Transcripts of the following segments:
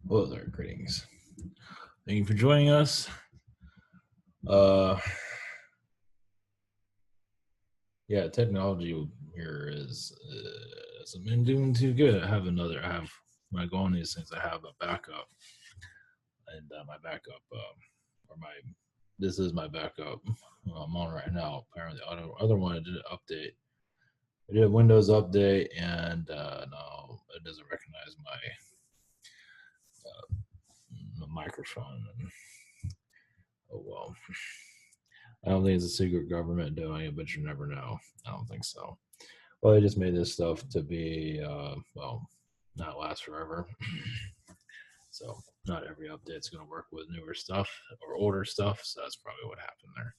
Hello there, greetings. Thank you for joining us. Uh, yeah, technology here hasn't been doing too good. I have when I go on these things, I have a backup, and my backup, or my this is my backup I'm on right now. Apparently, the other one I did an update. I did a Windows update, and no, it doesn't recognize my microphone. And, oh well. I don't think it's a secret government doing it, but you never know. I don't think so. Well, they just made this stuff to be, not last forever. So not every update's going to work with newer stuff or older stuff. So that's probably what happened there.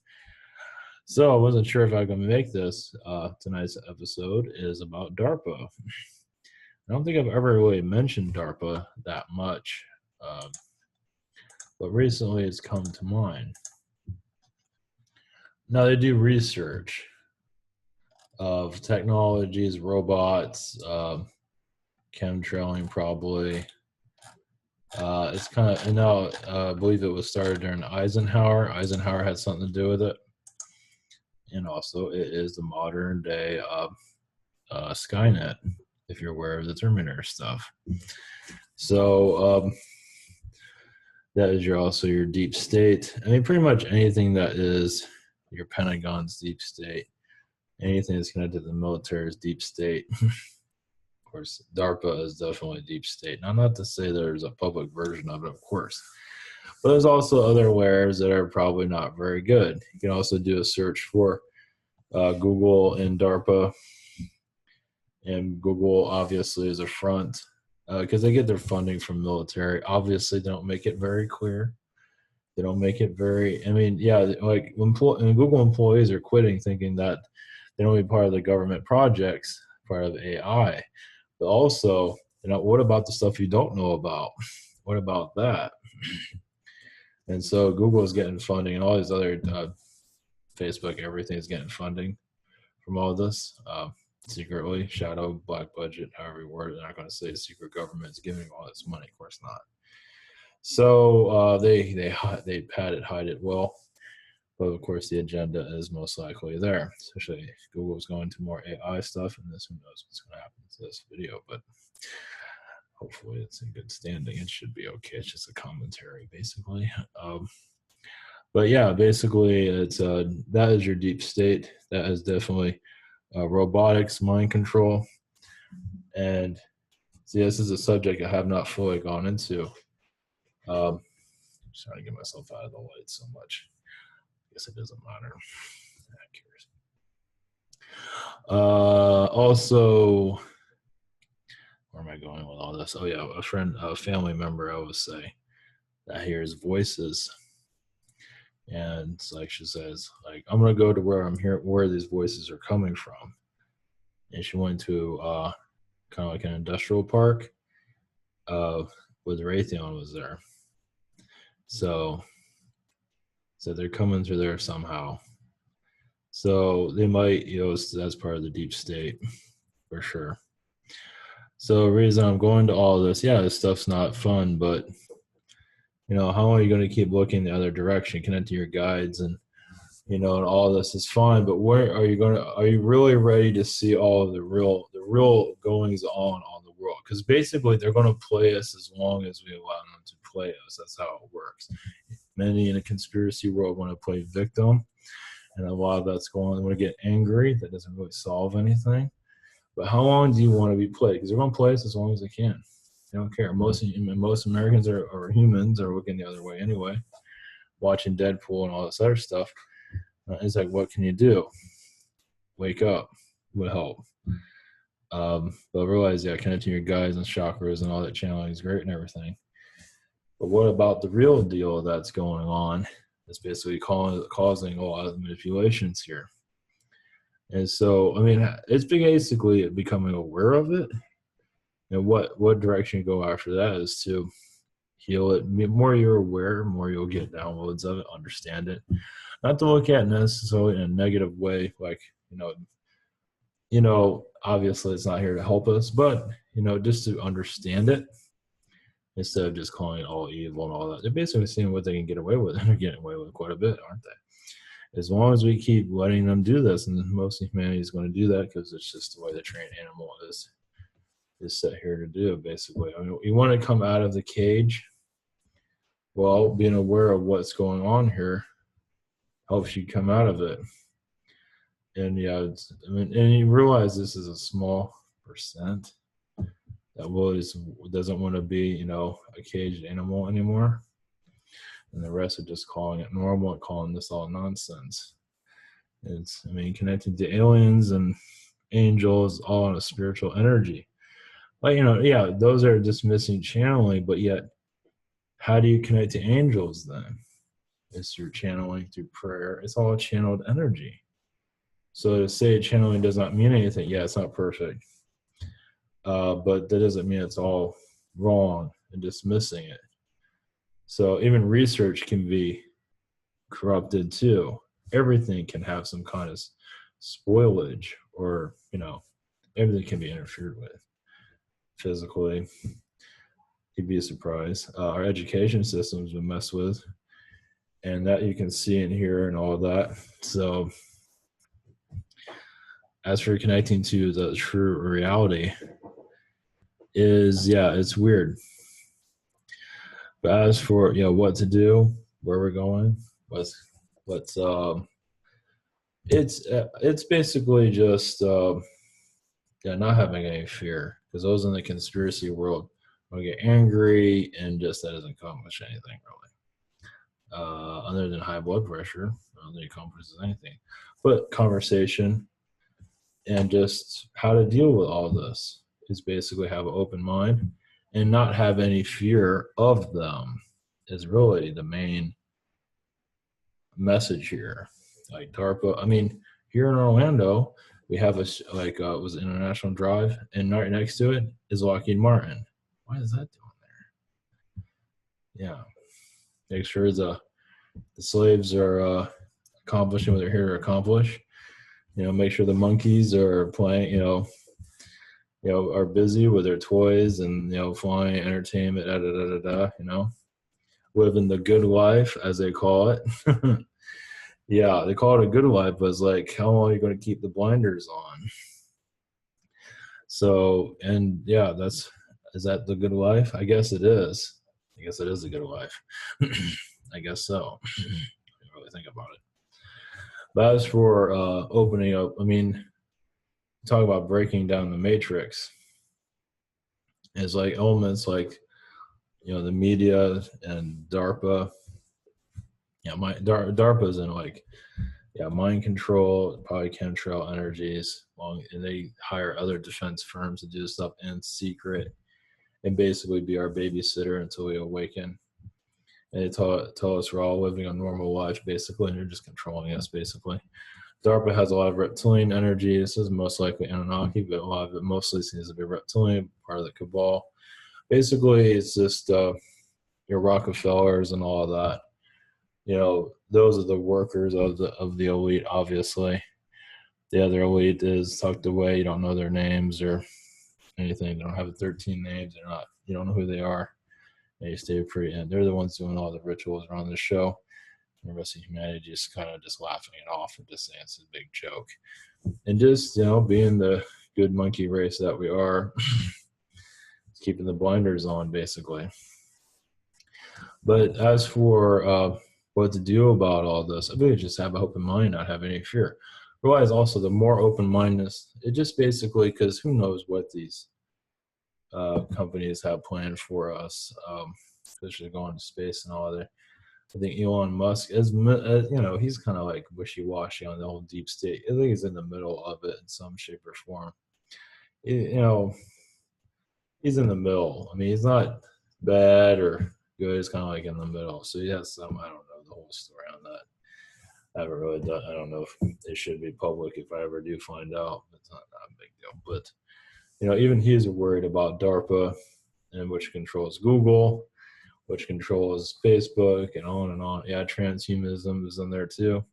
So I wasn't sure if I was going to make this. Tonight's episode is about DARPA. I don't think I've ever really mentioned DARPA that much, uh, but recently it's come to mind. Now they do research of technologies, robots, chemtrailing probably. It's kind of, and now I believe it was started during Eisenhower. Eisenhower had something to do with it. And also, it is the modern day Skynet, if you're aware of the Terminator stuff. So that is also your deep state. I mean, pretty much anything that is your Pentagon's deep state, anything that's connected to the military is deep state. Of course, DARPA is definitely deep state. Now, not to say there's a public version of it, of course, but there's also other wares that are probably not very good. You can also do a search for Google and DARPA, and Google obviously is a front because they get their funding from military. Obviously, they don't make it very clear. They don't make it very. I mean, yeah, like when Google employees are quitting, thinking that they don't be part of the government projects, part of AI. But also, what about the stuff you don't know about? What about that? And so Google is getting funding, and all these other Facebook, everything is getting funding from all this secretly, shadow, black budget, however you word it. They're not going to say secret government's giving all this money, of course not. So they pad it, hide it well. But of course, the agenda is most likely there. Especially Google's going to more AI stuff, and who knows what's going to happen to this video. But hopefully, it's in good standing. It should be okay. It's just a commentary, basically. But yeah, basically, it's that is your deep state. That is definitely robotics, mind control, and see, this is a subject I have not fully gone into. I'm just trying to get myself out of the light so much. I guess it doesn't matter. Also, where am I going with all this? Oh yeah, a family member, I would say, that hears voices, and it's like she says, like, I'm gonna go to where these voices are coming from, and she went to kind of like an industrial park, with Raytheon was there, so they're coming through there somehow. So they might, that's part of the deep state for sure. So the reason I'm going to all this, yeah, this stuff's not fun, but how are you going to keep looking the other direction, connect to your guides, and and all this is fine, but where are you really ready to see all of the real goings on the world? Because basically they're going to play us as long as we allow them to play us. That's how it works. Many in a conspiracy world want to play victim, and a lot of that's going on. They want to get angry. That doesn't really solve anything. But how long do you want to be played? Because they're going to play us as long as they can. They don't care. Most Americans or humans are looking the other way anyway, watching Deadpool and all this other stuff. It's like, what can you do? Wake up would help. But realize, yeah, connecting your guides and chakras and all that channeling is great and everything. But what about the real deal that's going on? It's basically causing a lot of manipulations here. And so, I mean, it's basically becoming aware of it. And what direction you go after that is to heal it. The more you're aware, more you'll get downloads of it, understand it. Not to look at necessarily in a negative way, like, obviously it's not here to help us, but, just to understand it instead of just calling it all evil and all that. They're basically seeing what they can get away with, and they're getting away with quite a bit, aren't they? As long as we keep letting them do this, and most of humanity is going to do that because it's just the way the trained animal is set here to do, basically. I mean, you want to come out of the cage. Well, being aware of what's going on here helps you come out of it. And yeah, and you realize this is a small percent that doesn't want to be, a caged animal anymore. And the rest are just calling it normal and calling this all nonsense. Connecting to aliens and angels, all on a spiritual energy. Like, yeah, those are just missing channeling, but yet, how do you connect to angels then? It's through channeling, through prayer. It's all channeled energy. So to say channeling does not mean anything, yeah, it's not perfect. But that doesn't mean it's all wrong and dismissing it. So even research can be corrupted too. Everything can have some kind of spoilage, or everything can be interfered with physically. You'd be surprised. Our education system's been messed with, and that you can see and hear and all that. So as for connecting to the true reality it's weird. But as for what to do, where we're going, it's basically just not having any fear, because those in the conspiracy world will get angry, and just that doesn't accomplish anything really. Other than high blood pressure, I don't think it accomplishes anything. But conversation and just how to deal with all this is basically have an open mind and not have any fear of them is really the main message here. Like DARPA, here in Orlando, we have it was International Drive, and right next to it is Lockheed Martin. Why is that doing there? Yeah. Make sure the slaves are accomplishing what they're here to accomplish. Make sure the monkeys are playing, are busy with their toys and, flying, entertainment, living the good life, as they call it. Yeah, they call it a good life, but it's like, how long are you going to keep the blinders on? So, and yeah, is that the good life? I guess it is. I guess it is a good life. I guess so. I didn't really think about it. But as for opening up, talk about breaking down the matrix. It's like elements like, the media and DARPA. Yeah, DARPA's in mind control, probably chemtrail energies, and they hire other defense firms to do stuff in secret and basically be our babysitter until we awaken. And they tell us we're all living a normal life, basically, and they're just controlling us, basically. DARPA has a lot of reptilian energy. This is most likely Anunnaki, but a lot of it mostly seems to be reptilian, part of the cabal. Basically, it's just your Rockefellers and all of that. Those are the workers of the elite, obviously. The other elite is tucked away. You don't know their names or anything. They don't have 13 names. You don't know who they are. They stay pretty in. They're the ones doing all the rituals around the show. And the rest of humanity just kind of just laughing it off and just saying it's a big joke. And just, being the good monkey race that we are, keeping the blinders on, basically. But as for what to do about all this, I really just have an open mind, not have any fear. Realize also the more open-mindedness, it just basically, because who knows what these companies have planned for us, especially going to space and all that. I think Elon Musk, he's kind of like wishy-washy on the whole deep state. I think he's in the middle of it in some shape or form. He's in the middle. He's not bad or good. He's kind of like in the middle. So he has some, I don't know the whole story on that. I haven't really done, I don't know if it should be public if I ever do find out. It's not a big deal. But, even he's worried about DARPA, and which controls Google, which controls Facebook, and on and on. Yeah, transhumanism is in there too.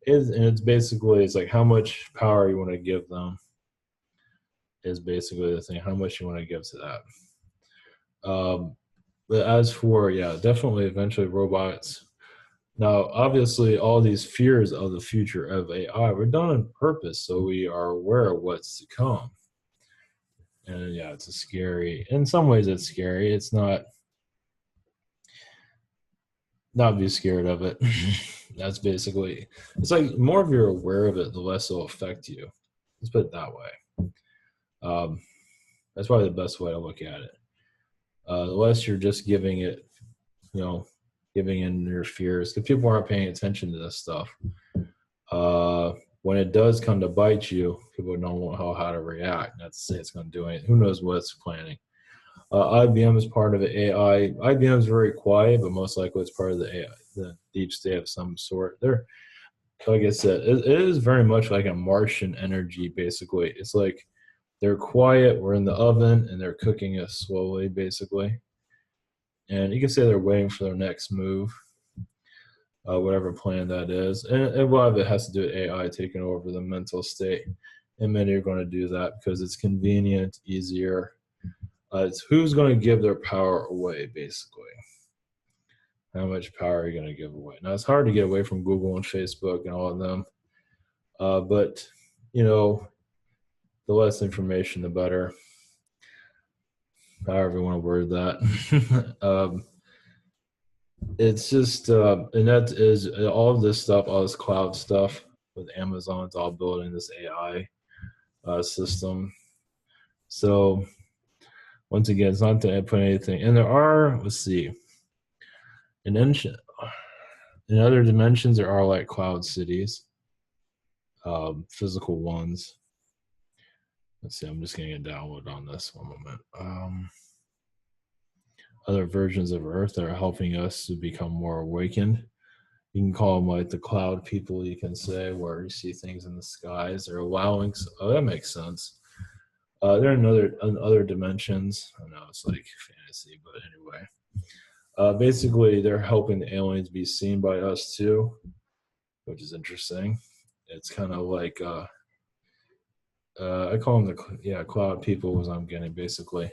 It's basically, it's like how much power you want to give them is basically the thing, how much you want to give to that. But as for, yeah, definitely eventually robots. Now, obviously, all these fears of the future of AI were done on purpose, so we are aware of what's to come. And yeah, it's a scary. In some ways, it's scary. It's not be scared of it. That's basically. It's like more if you're aware of it, the less it'll affect you. Let's put it that way. Um, that's probably the best way to look at it. The less you're just giving it, you know, giving in your fears, because people aren't paying attention to this stuff. Uh, when it does come to bite you, people don't know how to react. Not to say it's going to do anything. Who knows what it's planning? IBM is part of the AI. IBM is very quiet, but most likely it's part of the AI, the deep state of some sort. They're, like I said, it is very much like a Martian energy, basically. It's like they're quiet, we're in the oven, and they're cooking us slowly, basically. And you can say they're waiting for their next move, whatever plan that is. And a lot of it has to do with AI taking over the mental state. And many are going to do that because it's convenient, easier. It's who's going to give their power away, basically. How much power are you going to give away? Now, it's hard to get away from Google and Facebook and all of them. But, you know, the less information, the better. However you want to word that. It's just, and that is all of this stuff, all this cloud stuff with Amazon, it's all building this AI system. So, once again, it's not to put anything. And there are, let's see, in, in other dimensions, there are like cloud cities, physical ones. Let's see, I'm just getting a download on this one moment. Other versions of Earth that are helping us to become more awakened. You can call them like the cloud people, you can say, where you see things in the skies. They're allowing, oh, that makes sense. They're in other dimensions. I know it's like fantasy, but anyway. Basically, they're helping the aliens be seen by us too, which is interesting. It's kind of like, I call them cloud people, as I'm getting basically.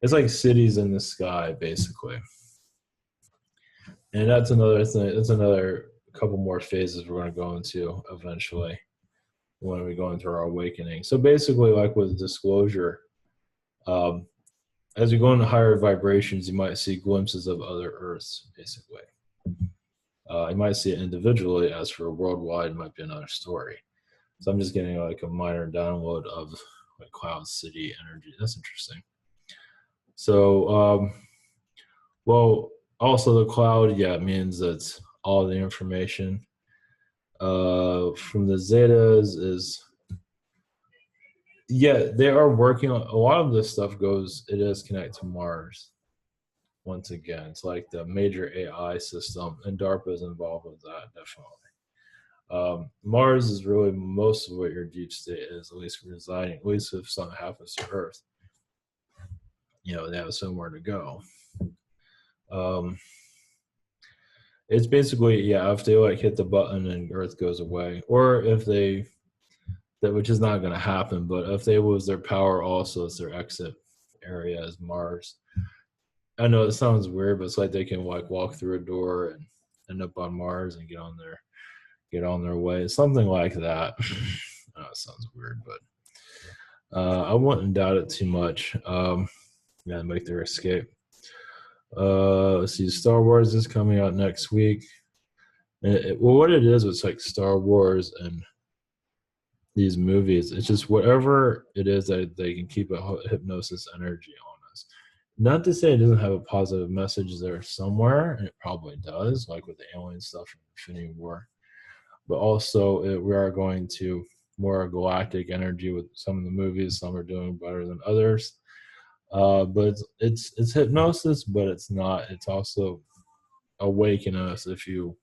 It's like cities in the sky, basically. And that's another thing. That's another couple more phases we're going to go into eventually when we go into our awakening. So basically, like with disclosure, um, as we go into higher vibrations, you might see glimpses of other Earths, basically. You might see it individually. As for worldwide, it might be another story. So I'm just getting like a minor download of like cloud city energy. That's interesting. So, well, also the cloud, yeah, it means that all the information from the Zetas is, yeah, they are working on a lot of this stuff it is connected to Mars. Once again, it's like the major AI system, and Darpa is involved with that, definitely. Mars is really most of what your deep state is, at least residing, at least if something happens to Earth. You know, they have somewhere to go. It's basically, yeah, if they like hit the button and Earth goes away, or if they, that which is not going to happen, but if they lose their power, also it's their exit area as Mars. I know it sounds weird, but it's like they can like walk through a door and end up on Mars and get on their way, something like that. I know it sounds weird, but I wouldn't doubt it too much. Yeah, make their escape. Let's see, Star Wars is coming out next week. Well, what it is, it's like Star Wars and these movies. It's just whatever it is that they can keep a hypnosis energy on us. Not to say it doesn't have a positive message there somewhere, and it probably does, like with the alien stuff in Infinity War. But also, we are going to more galactic energy with some of the movies. Some are doing better than others. But it's hypnosis, but it's not. It's also awaken us if you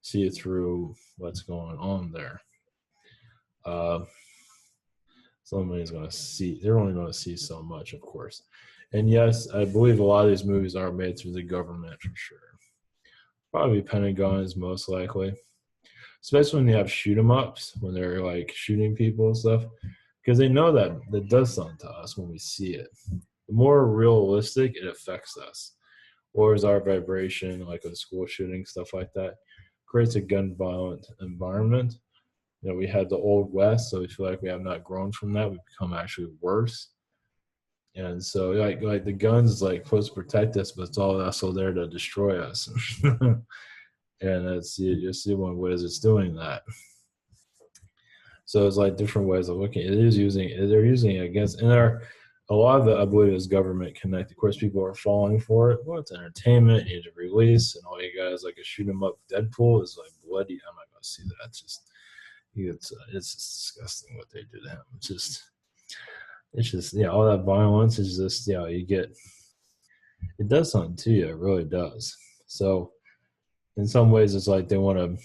see through what's going on there. Somebody's going to see. They're only going to see so much, of course. And yes, I believe a lot of these movies are made through the government for sure. Probably Pentagon is most likely, especially when they have shoot 'em ups when they're like shooting people and stuff, because they know that does something to us when we see it. the more realistic it affects us. Or is our vibration, like a school shooting, stuff like that, creates a gun violent environment. We had the old west, so we feel like we have not grown from that. We've become actually worse. And so like the guns is like supposed to protect us, but it's all also there to destroy us. And that's you see one way it's doing that. So it's like different ways of looking. They're using it against, and a lot of it, I believe, is government connected. Of course, people are falling for it. Well, it's entertainment, you need to release, and all you guys like a shoot 'em up. Deadpool is like bloody. I'm not gonna see that. It's just disgusting what they do to him. It's just yeah, all that violence is just you get. It does something to you. It really does. So in some ways, it's like they want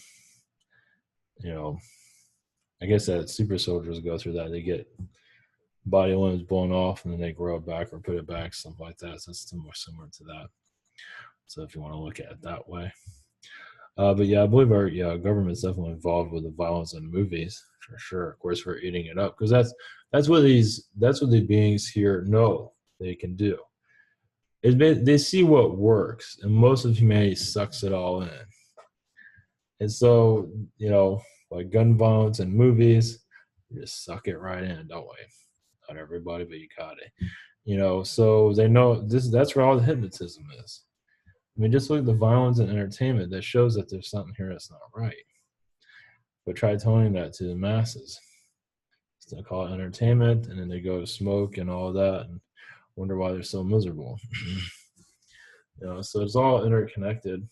to, I guess that super soldiers go through that. They get body limbs blown off and then they grow it back or put it back, something like that. So it's more similar to that. So if you want to look at it that way. But yeah, I believe our government's definitely involved with the violence in movies for sure. Of course, we're eating it up because that's what the beings here know they can do. They see what works, and most of humanity sucks it all in. And so, like gun violence in movies, you just suck it right in, don't we? Not everybody, but you got it. So they know that's where all the hypnotism is. I mean, just look at the violence and entertainment that shows that there's something here that's not right. But try telling that to the masses. They call it entertainment, and then they go to smoke and all that and wonder why they're so miserable. So it's all interconnected.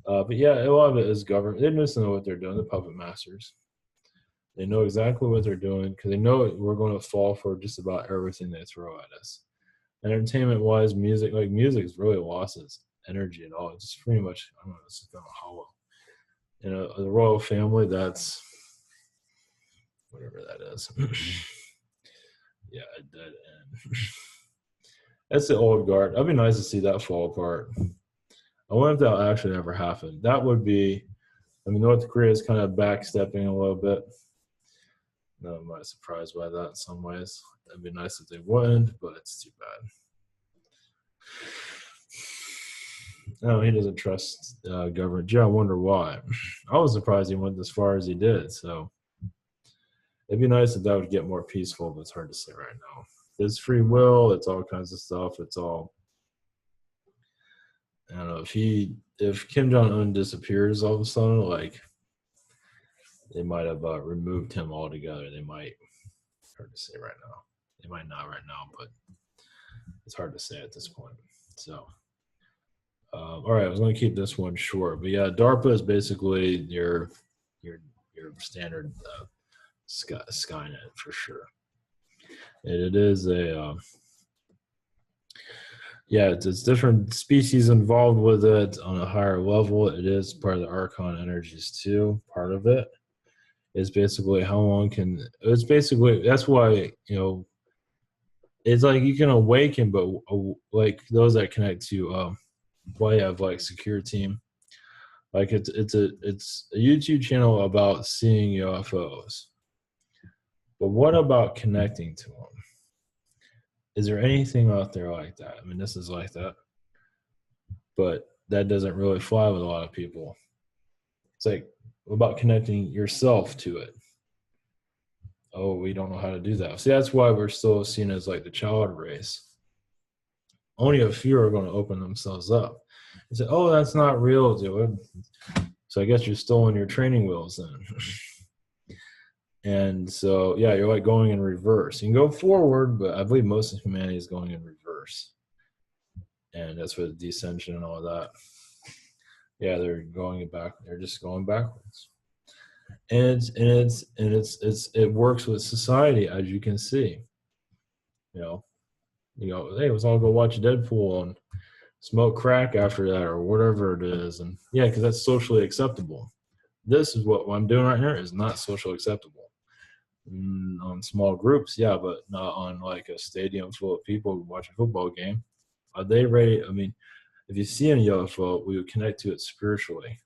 But yeah, a lot of it is government. They just know what they're doing, the puppet masters. They know exactly what they're doing because they know we're going to fall for just about everything they throw at us. Entertainment-wise, music has really lost its energy at all. It's just pretty much, I don't know, it's just kind of hollow. The royal family, that's whatever that is. Yeah, a dead end. That's the old guard. That'd be nice to see that fall apart. I wonder if that'll actually ever happen. That would be, North Korea is kind of backstepping a little bit. No, I'm not surprised by that in some ways. It'd be nice if they wouldn't, but it's too bad. No, he doesn't trust government. Gee, I wonder why. I was surprised he went as far as he did. So it'd be nice if that would get more peaceful, but it's hard to say right now. There's free will. It's all kinds of stuff. It's all. I don't know if Kim Jong-un disappears all of a sudden, like they might have removed him altogether. They might. Hard to say right now. They might not right now, but it's hard to say at this point. So. All right, I was going to keep this one short, but yeah, Darpa is basically your standard Skynet for sure. And it is it's different species involved with it on a higher level. It is part of the Archon energies too. Part of it is basically that's why it's like you can awaken, but like those that connect to why you have like secure team, like it's a YouTube channel about seeing UFOs, but what about connecting to them? Is there anything out there like that? This is like that, but that doesn't really fly with a lot of people. It's like about connecting yourself to it. Oh, we don't know how to do that. See, that's why we're still seen as like the child race. Only a few are going to open themselves up and say, oh, that's not real, dude. So I guess you're still in your training wheels then. And so, yeah, you're like going in reverse. You can go forward, but I believe most of humanity is going in reverse. And that's with descension and all that. Yeah, they're going back. They're just going backwards. And it works with society, as you can see. Hey, let's all go watch Deadpool and smoke crack after that or whatever it is. And yeah, because that's socially acceptable. This is what I'm doing right here is not socially acceptable. On small groups, yeah, but not on like a stadium full of people who watch a football game. Are they ready? If you see a UFO, we would connect to it spiritually.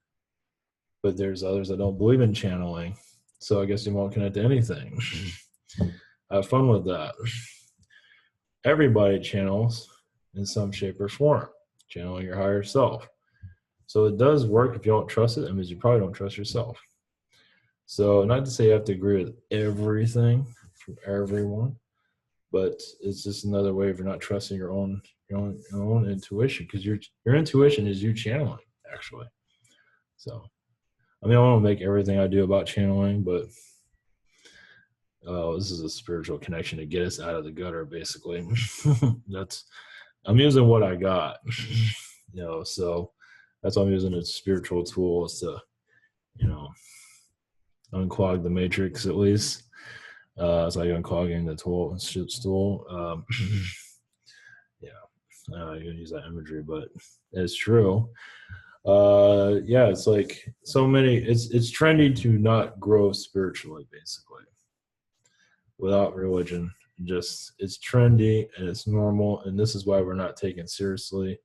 But there's others that don't believe in channeling. So I guess you won't connect to anything. Have fun with that. everybody channels in some shape or form, channeling your higher self. So it does work. If you don't trust it, that means you probably don't trust yourself. So not to say you have to agree with everything from everyone, but it's just another way of not trusting your own intuition, because your intuition is you channeling, actually. So I mean, I want to make everything I do about channeling, but this is a spiritual connection to get us out of the gutter, basically. I'm using what I got, so that's why I'm using a spiritual tool, is to, you know, unclog the matrix, at least. It's like unclogging the ship's tool. Yeah, I'm gonna use that imagery, but it's true. Yeah, it's like so many. It's trendy to not grow spiritually, basically, without religion. Just it's trendy and it's normal, and this is why we're not taken seriously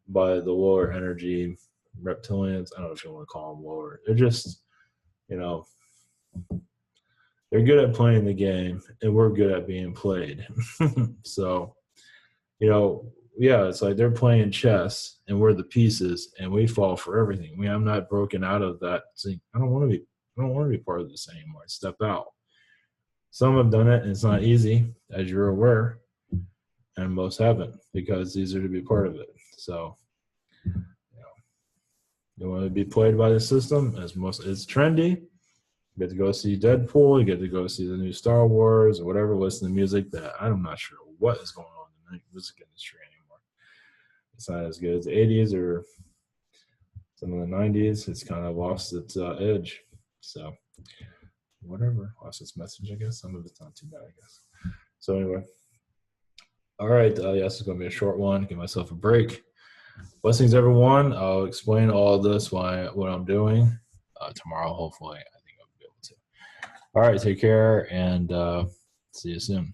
by the lower energy reptilians. I don't know if you want to call them lower. They're just, you know, they're good at playing the game, and we're good at being played. So, yeah, it's like they're playing chess, and we're the pieces, and we fall for everything. I'm not broken out of that. Saying, I don't want to be part of this anymore. Step out. Some have done it, and it's not easy, as you're aware, and most haven't, because it's easier to be part of it. So, you want to be played by the system. It's trendy. You get to go see Deadpool. You get to go see the new Star Wars or whatever. Listen to music that I'm not sure what is going on in the music industry anymore. It's not as good as the 80s or some of the 90s. It's kind of lost its edge. So whatever, lost its message, I guess. Some of it's not too bad, I guess. So anyway, all right. Yes, it's going to be a short one. Give myself a break. Blessings, everyone. I'll explain all of this, what I'm doing tomorrow. Hopefully, I think I'll be able to. All right, take care, and see you soon.